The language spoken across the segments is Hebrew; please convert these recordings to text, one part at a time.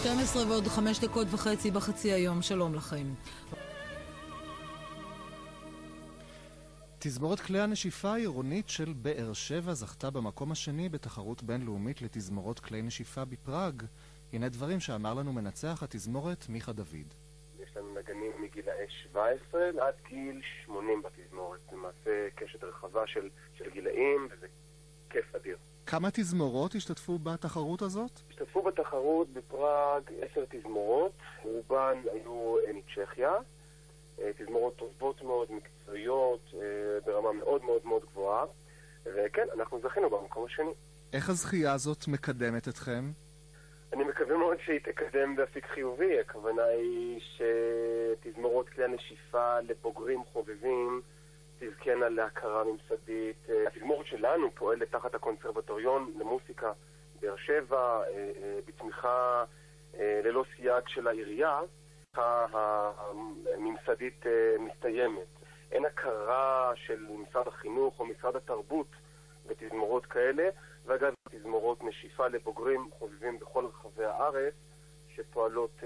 12 ועוד 5:30 בחצי היום. שלום לכם. תזמורת כלי הנשיפה העירונית של באר שבע זכתה במקום השני בתחרות בינלאומית לתזמורות כלי נשיפה בפראג. הנה דברים שאמר לנו מנצח התזמורת מיכה דוד. יש לנו נגנים מגילאי 17 עד גיל 80 בתזמורת. למעשה קשת רחבה של גילאים, וזה כיף אדיר. כמה תזמורות השתתפו בתחרות הזאת? השתתפו בתחרות בפראג 10 תזמורות, רובן היו מצ'כיה. תזמורות טובות מאוד, מקצועיות, ברמה מאוד מאוד מאוד גבוהה. וכן, אנחנו זכינו במקום השני. איך הזכייה הזאת מקדמת אתכם? אני מקווה מאוד שהיא תקדם באפיק חיובי. הכוונה היא שתזמורות כלי הנשיפה לבוגרים חובבים תזכנה להכרה ממסדית. התזמורת שלנו פועלת תחת הקונסרבטוריון למוסיקה באר שבע, בתמיכה ללא סייג של העירייה. הממסדית מסתיימת. אין הכרה של משרד החינוך או משרד התרבות בתזמורות כאלה, ואגב, תזמורות נשיפה לבוגרים חובבים בכל רחבי הארץ שפועלות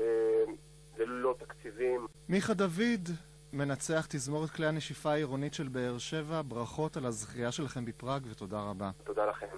ללא תקציבים. מיכה דוד, מנצח תזמורת כלי הנשיפה העירונית של באר שבע, ברכות על הזכייה שלכם בפראג ותודה רבה. תודה לכם.